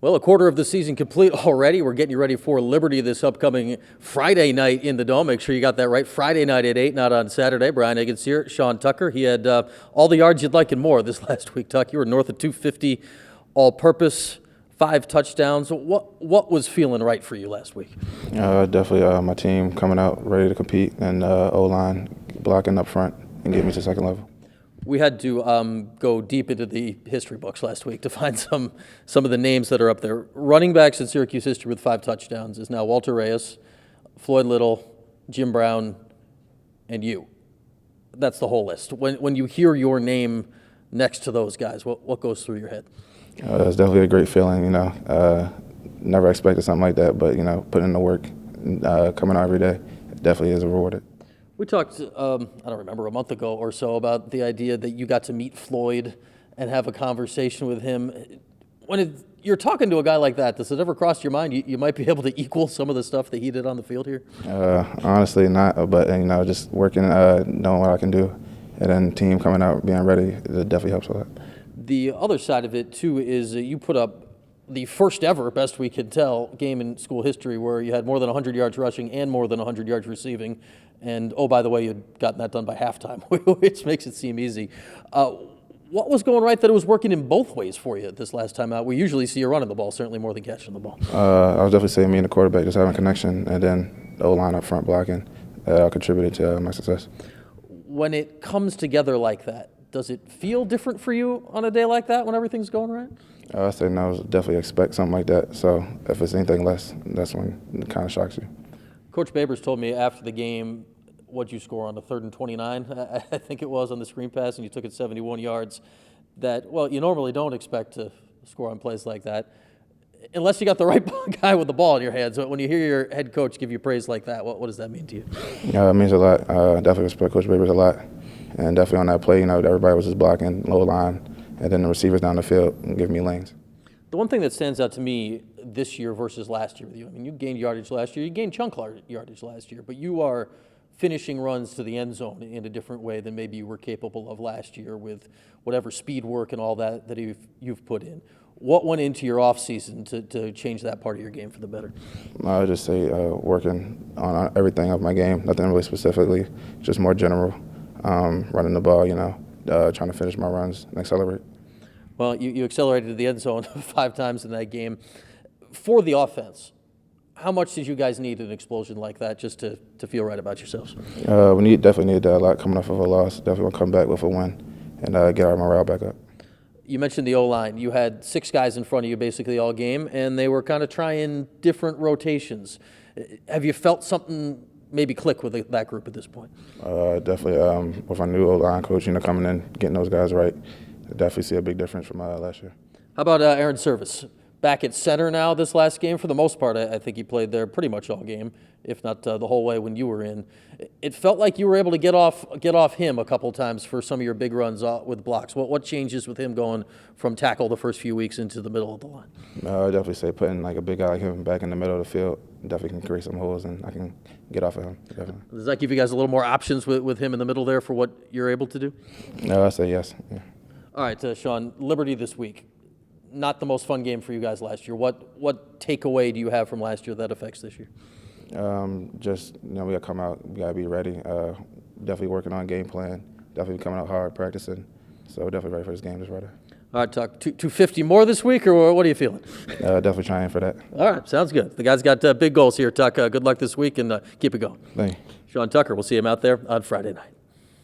Well, a quarter of the season complete already. We're getting you ready for Liberty this upcoming Friday night in the Dome. Make sure you got that right. Friday night at 8, not on Saturday. Brian Higgins here. Sean Tucker. He had all the yards you'd like and more this last week, Tuck. You were north of 250 all-purpose, 5 touchdowns. What was feeling right for you last week? Definitely my team coming out ready to compete and O-line blocking up front and getting me to second level. We had to go deep into the history books last week to find some of the names that are up there. Running backs in Syracuse history with 5 touchdowns is now Walter Reyes, Floyd Little, Jim Brown, and you. That's the whole list. When you hear your name next to those guys, what goes through your head? It's definitely a great feeling, Never expected something like that, but, putting in the work, coming out every day, definitely is rewarded. We talked, I don't remember, a month ago or so about the idea that you got to meet Floyd and have a conversation with him. When you're talking to a guy like that, does it ever cross your mind you might be able to equal some of the stuff that he did on the field here? Honestly, not, but, just working, knowing what I can do, and then team coming out, being ready, it definitely helps a lot. The other side of it, too, is you put up the first ever, best we could tell, game in school history where you had more than 100 yards rushing and more than 100 yards receiving. And, oh, by the way, you'd gotten that done by halftime, which makes it seem easy. What was going right that it was working in both ways for you this last time out? We usually see you running the ball, certainly more than catching the ball. I was definitely saying me and the quarterback just having a connection, and then the O-line up front blocking contributed to my success. When it comes together like that, does it feel different for you on a day like that when everything's going right? I say no, definitely expect something like that. So if it's anything less, that's when it kind of shocks you. Coach Babers told me after the game, what'd you score on the 3rd and 29, I think it was, on the screen pass, and you took it 71 yards, that, well, you normally don't expect to score on plays like that unless you got the right guy with the ball in your hands. So when you hear your head coach give you praise like that, what does that mean to you? Yeah, it means a lot. Definitely respect Coach Babers a lot. And definitely on that play, everybody was just blocking low line, and then the receivers down the field and giving me lanes. The one thing that stands out to me this year versus last year with you, I mean, you gained yardage last year, you gained chunk yardage last year, but you are finishing runs to the end zone in a different way than maybe you were capable of last year with whatever speed work and all that you've put in. What went into your offseason to change that part of your game for the better? I would just say working on everything of my game, nothing really specifically, just more general. Running the ball, trying to finish my runs and accelerate. Well, you accelerated to the end zone 5 times in that game. For the offense, how much did you guys need an explosion like that just to feel right about yourselves? We definitely need that a lot coming off of a loss. Definitely want to come back with a win and get our morale back up. You mentioned the O-line. You had 6 guys in front of you basically all game, and they were kind of trying different rotations. Have you felt something maybe click with that group at this point? Definitely. With our new O-line coach, coming in, getting those guys right, I definitely see a big difference from last year. How about Aaron Service? Back at center now this last game. For the most part, I think he played there pretty much all game, if not the whole way when you were in. It felt like you were able to get off him a couple times for some of your big runs with blocks. What changes with him going from tackle the first few weeks into the middle of the line? I definitely say putting like a big guy like him back in the middle of the field definitely can create some holes, and I can get off of him. Definitely. Does that give you guys a little more options with him in the middle there for what you're able to do? I say yes. Yeah. All right, Sean, Liberty this week. Not the most fun game for you guys last year. What takeaway do you have from last year that affects this year? We got to come out. We got to be ready. Definitely working on game plan. Definitely coming out hard, practicing. So we're definitely ready for this game this Friday. All right, Tuck. 250 more this week, or what are you feeling? Definitely trying for that. All right, sounds good. The guy's got big goals here, Tuck. Good luck this week, and keep it going. Thank you. Sean Tucker, we'll see him out there on Friday night.